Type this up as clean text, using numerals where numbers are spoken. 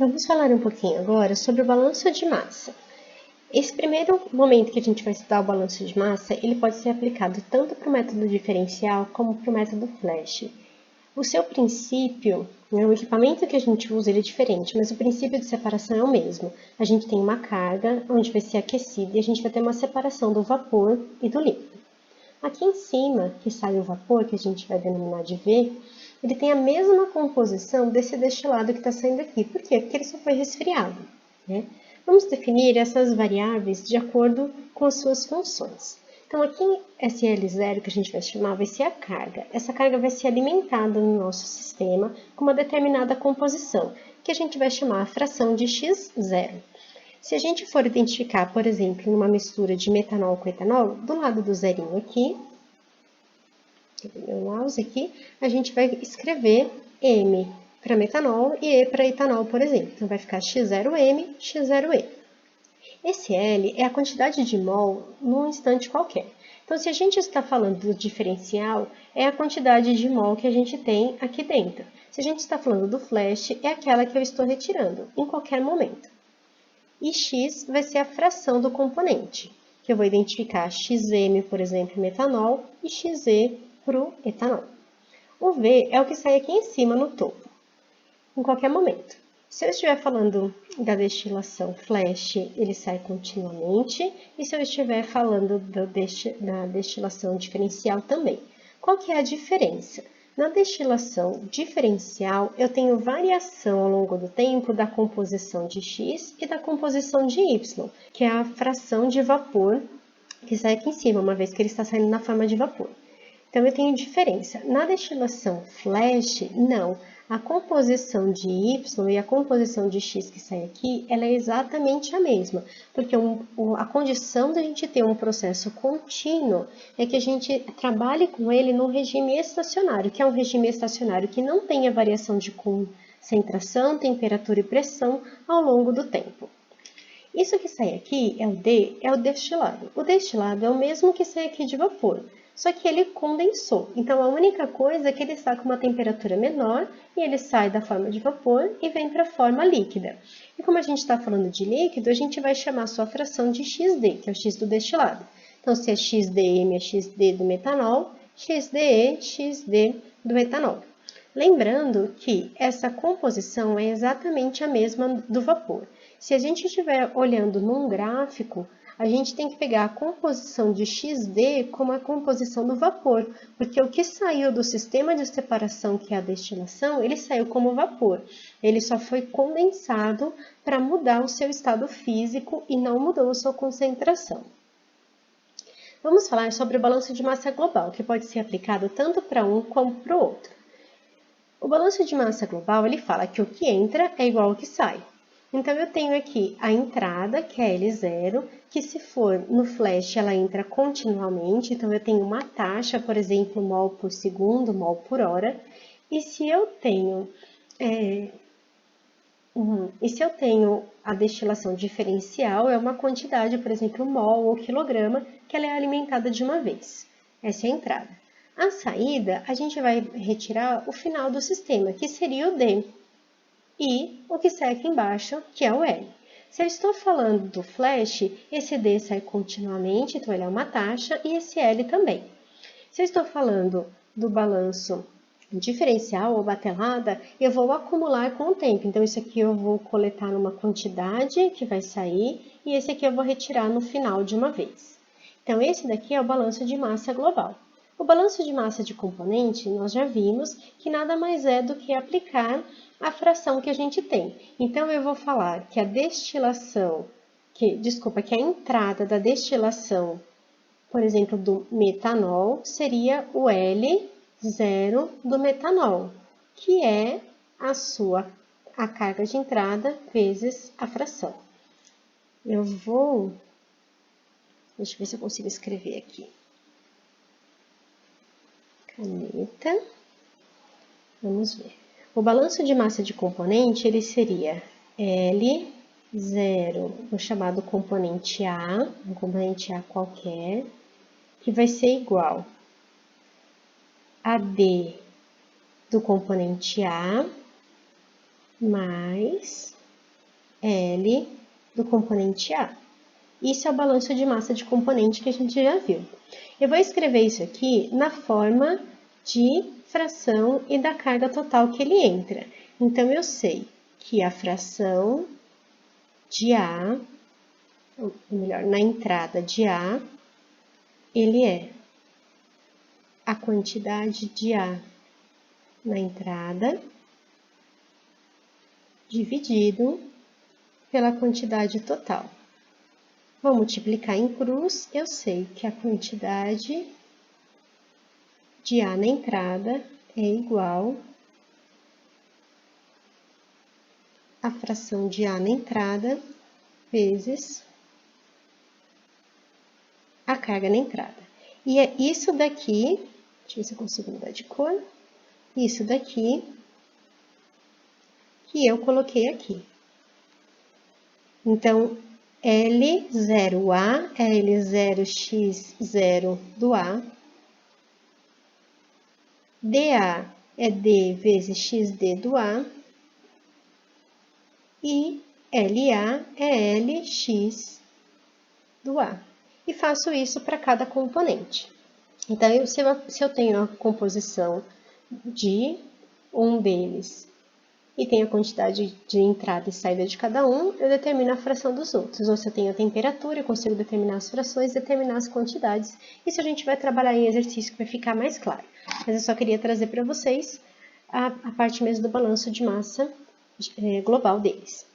Vamos falar um pouquinho agora sobre o balanço de massa. Esse primeiro momento que a gente vai estudar o balanço de massa, ele pode ser aplicado tanto para o método diferencial como para o método flash. O seu princípio, o equipamento que a gente usa ele é diferente, mas o princípio de separação é o mesmo. A gente tem uma carga onde vai ser aquecida e a gente vai ter uma separação do vapor e do líquido. Aqui em cima, que sai o vapor, que a gente vai denominar de V, ele tem a mesma composição desse destilado que está saindo aqui. Por quê? Porque ele só foi resfriado, né? Vamos definir essas variáveis de acordo com as suas funções. Então, aqui SL0, que a gente vai chamar, vai ser a carga. Essa carga vai ser alimentada no nosso sistema com uma determinada composição, que a gente vai chamar a fração de X0. Se a gente for identificar, por exemplo, numa mistura de metanol com etanol, do lado do zerinho aqui, meu mouse aqui, a gente vai escrever M para metanol e E para etanol, por exemplo. Então, vai ficar X0M, X0E. Esse L é a quantidade de mol num instante qualquer. Então, se a gente está falando do diferencial, é a quantidade de mol que a gente tem aqui dentro. Se a gente está falando do flash, é aquela que eu estou retirando em qualquer momento. E X vai ser a fração do componente, que eu vou identificar XM, por exemplo, metanol, e XE para o etanol. O V é o que sai aqui em cima no topo, em qualquer momento. Se eu estiver falando da destilação flash, ele sai continuamente, e se eu estiver falando da destilação diferencial também. Qual que é a diferença? Na destilação diferencial, eu tenho variação ao longo do tempo da composição de X e da composição de Y, que é a fração de vapor que sai aqui em cima, uma vez que ele está saindo na forma de vapor. Então, eu tenho diferença. Na destilação flash, não. A composição de Y e a composição de X que sai aqui, ela é exatamente a mesma, porque a condição da gente ter um processo contínuo é que a gente trabalhe com ele no regime estacionário, que é um regime estacionário que não tenha variação de concentração, temperatura e pressão ao longo do tempo. Isso que sai aqui, é o D, é o destilado. O destilado é o mesmo que sai aqui de vapor, só que ele condensou. Então, a única coisa é que ele está com uma temperatura menor e ele sai da forma de vapor e vem para a forma líquida. E como a gente está falando de líquido, a gente vai chamar a sua fração de XD, que é o X do destilado. Então, se é XDM, é XD do metanol, XDE, XD do etanol. Lembrando que essa composição é exatamente a mesma do vapor. Se a gente estiver olhando num gráfico, a gente tem que pegar a composição de XD como a composição do vapor, porque o que saiu do sistema de separação, que é a destilação, ele saiu como vapor. Ele só foi condensado para mudar o seu estado físico e não mudou a sua concentração. Vamos falar sobre o balanço de massa global, que pode ser aplicado tanto para um como para o outro. O balanço de massa global, ele fala que o que entra é igual ao que sai. Então, eu tenho aqui a entrada, que é L0, que se for no flash, ela entra continuamente. Então, eu tenho uma taxa, por exemplo, mol por segundo, mol por hora. E se eu tenho, a destilação diferencial, é uma quantidade, por exemplo, mol ou quilograma, que ela é alimentada de uma vez. Essa é a entrada. A saída, a gente vai retirar o final do sistema, que seria o D. E o que sai aqui embaixo, que é o L. Se eu estou falando do flash, esse D sai continuamente, então ele é uma taxa, e esse L também. Se eu estou falando do balanço diferencial ou batelada, eu vou acumular com o tempo. Então, isso aqui eu vou coletar numa quantidade que vai sair, e esse aqui eu vou retirar no final de uma vez. Então, esse daqui é o balanço de massa global. O balanço de massa de componente, nós já vimos que nada mais é do que aplicar a fração que a gente tem. Então, eu vou falar que a destilação, que a entrada da destilação, por exemplo, do metanol, seria o L0 do metanol, que é a carga de entrada vezes a fração. Deixa eu ver se eu consigo escrever aqui. Caneta. Vamos ver. O balanço de massa de componente, ele seria L0, o chamado componente A, um componente A qualquer, que vai ser igual a D do componente A mais L do componente A. Isso é o balanço de massa de componente que a gente já viu. Eu vou escrever isso aqui na forma de fração e da carga total que ele entra. Então, eu sei que a fração de A, ou melhor, na entrada de A, ele é a quantidade de A na entrada dividido pela quantidade total. Vou multiplicar em cruz, eu sei que a quantidade de A na entrada é igual a fração de A na entrada vezes a carga na entrada. E é isso daqui, deixa eu ver se eu consigo mudar de cor, isso daqui que eu coloquei aqui. Então, L0A é L0x0 do A, dA é D vezes xd do A, e LA é Lx do A. E faço isso para cada componente. Então, se eu tenho a composição de um deles e tenho a quantidade de entrada e saída de cada um, eu determino a fração dos outros. Ou se eu tenho a temperatura, eu consigo determinar as frações, determinar as quantidades. Isso a gente vai trabalhar em exercício que vai ficar mais claro. Mas eu só queria trazer para vocês a parte mesmo do balanço de massa global deles.